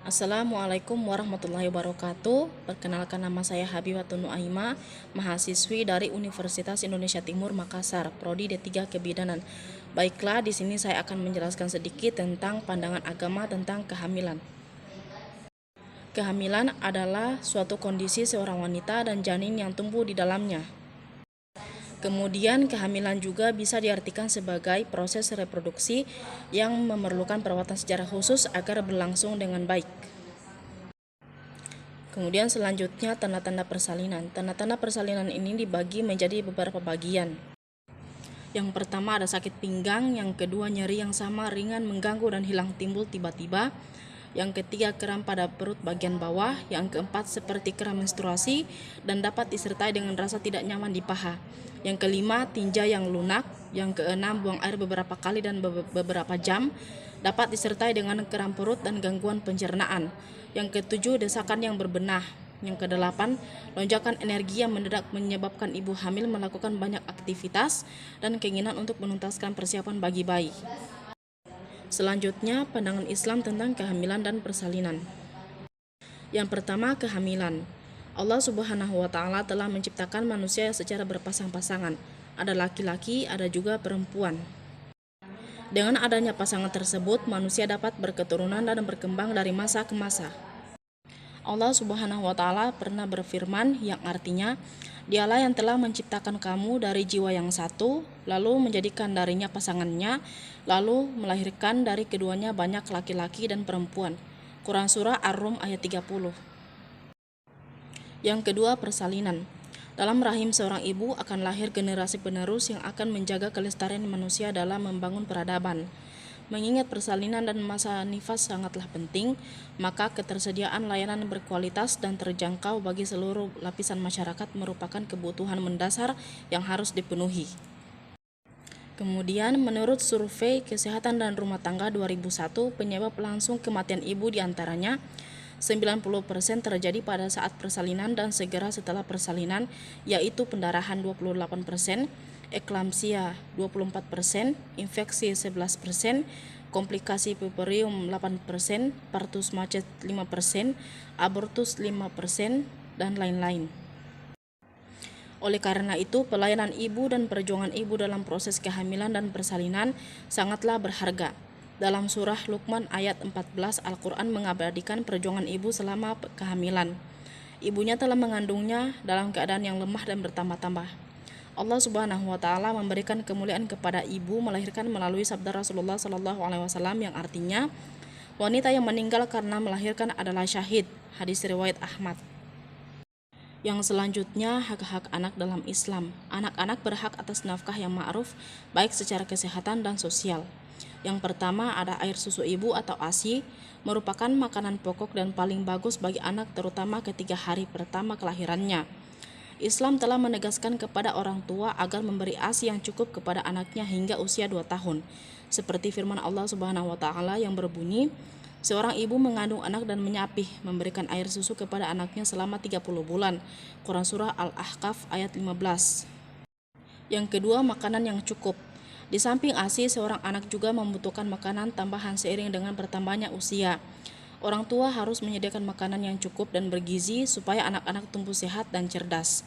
Assalamualaikum warahmatullahi wabarakatuh. Perkenalkan, nama saya Habibatun Nuaima, mahasiswi dari Universitas Indonesia Timur Makassar, prodi D3 Kebidanan. Baiklah, di sini saya akan menjelaskan sedikit tentang pandangan agama tentang kehamilan. Kehamilan adalah suatu kondisi seorang wanita dan janin yang tumbuh di dalamnya. Kemudian kehamilan juga bisa diartikan sebagai proses reproduksi yang memerlukan perawatan secara khusus agar berlangsung dengan baik. Kemudian selanjutnya tanda-tanda persalinan. Tanda-tanda persalinan ini dibagi menjadi beberapa bagian. Yang pertama ada sakit pinggang, yang kedua nyeri yang sama, ringan, mengganggu dan hilang timbul tiba-tiba. Yang ketiga kram pada perut bagian bawah, yang keempat seperti kram menstruasi dan dapat disertai dengan rasa tidak nyaman di paha. Yang kelima tinja yang lunak, yang keenam buang air beberapa kali dan beberapa jam, dapat disertai dengan kram perut dan gangguan pencernaan. Yang ketujuh desakan yang berbenah. Yang kedelapan lonjakan energi yang mendadak menyebabkan ibu hamil melakukan banyak aktivitas dan keinginan untuk menuntaskan persiapan bagi bayi. Selanjutnya, pandangan Islam tentang kehamilan dan persalinan. Yang pertama, kehamilan. Allah Subhanahu wa Ta'ala telah menciptakan manusia secara berpasang-pasangan. Ada laki-laki, ada juga perempuan. Dengan adanya pasangan tersebut, manusia dapat berketurunan dan berkembang dari masa ke masa. Allah Subhanahu wa Ta'ala pernah berfirman, yang artinya, Dialah yang telah menciptakan kamu dari jiwa yang satu, lalu menjadikan darinya pasangannya, lalu melahirkan dari keduanya banyak laki-laki dan perempuan. Quran Surah Ar-Rum ayat 30. Yang kedua, persalinan. Dalam rahim seorang ibu akan lahir generasi penerus yang akan menjaga kelestarian manusia dalam membangun peradaban. Mengingat persalinan dan masa nifas sangatlah penting, maka ketersediaan layanan berkualitas dan terjangkau bagi seluruh lapisan masyarakat merupakan kebutuhan mendasar yang harus dipenuhi. Kemudian, menurut survei Kesehatan dan Rumah Tangga 2001, penyebab langsung kematian ibu diantaranya 90% terjadi pada saat persalinan dan segera setelah persalinan, yaitu pendarahan 28%, eklamsia 24%, infeksi 11%, komplikasi puerperium 8%, partus macet 5%, abortus 5%, dan lain-lain. Oleh karena itu, pelayanan ibu dan perjuangan ibu dalam proses kehamilan dan persalinan sangatlah berharga. Dalam surah Luqman ayat 14, Al-Quran mengabadikan perjuangan ibu selama kehamilan. Ibunya telah mengandungnya dalam keadaan yang lemah dan bertambah-tambah. Allah Subhanahu wa Ta'ala memberikan kemuliaan kepada ibu melahirkan melalui sabda Rasulullah SAW yang artinya, wanita yang meninggal karena melahirkan adalah syahid. Hadis riwayat Ahmad. Yang selanjutnya, hak-hak anak dalam Islam. Anak-anak berhak atas nafkah yang ma'ruf, baik secara kesehatan dan sosial. Yang pertama ada air susu ibu atau ASI, merupakan makanan pokok dan paling bagus bagi anak terutama ketika hari pertama kelahirannya. Islam telah menegaskan kepada orang tua agar memberi ASI yang cukup kepada anaknya hingga usia 2 tahun. Seperti firman Allah Subhanahu wa Ta'ala yang berbunyi, seorang ibu mengandung anak dan menyapih, memberikan air susu kepada anaknya selama 30 bulan. Quran Surah Al-Ahqaf ayat 15. Yang kedua, makanan yang cukup. Di samping ASI, seorang anak juga membutuhkan makanan tambahan seiring dengan bertambahnya usia. Orang tua harus menyediakan makanan yang cukup dan bergizi supaya anak-anak tumbuh sehat dan cerdas.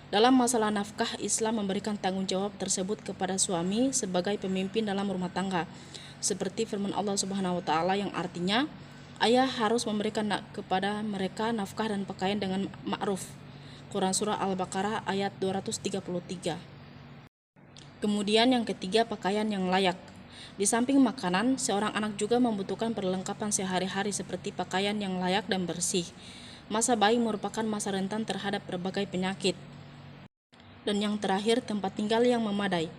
Dalam masalah nafkah, Islam memberikan tanggung jawab tersebut kepada suami sebagai pemimpin dalam rumah tangga. Seperti firman Allah Subhanahu wa Ta'ala yang artinya, ayah harus memberikan kepada mereka nafkah dan pakaian dengan ma'ruf. Quran Surah Al-Baqarah ayat 233. Kemudian yang ketiga, pakaian yang layak. Di samping makanan, seorang anak juga membutuhkan perlengkapan sehari-hari seperti pakaian yang layak dan bersih. Masa bayi merupakan masa rentan terhadap berbagai penyakit. Dan yang terakhir, tempat tinggal yang memadai.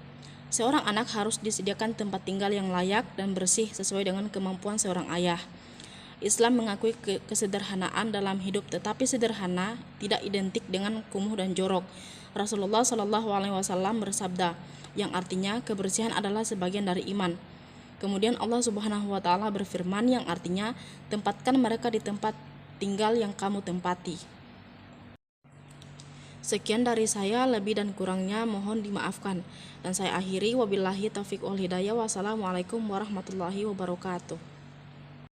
Seorang anak harus disediakan tempat tinggal yang layak dan bersih sesuai dengan kemampuan seorang ayah. Islam mengakui kesederhanaan dalam hidup, tetapi sederhana tidak identik dengan kumuh dan jorok. Rasulullah SAW bersabda, yang artinya kebersihan adalah sebagian dari iman. Kemudian Allah Subhanahu wa Ta'ala berfirman yang artinya, tempatkan mereka di tempat tinggal yang kamu tempati. Sekian dari saya, lebih dan kurangnya mohon dimaafkan. Dan saya akhiri, wabillahi taufiq wal hidayah. Wassalamualaikum warahmatullahi wabarakatuh.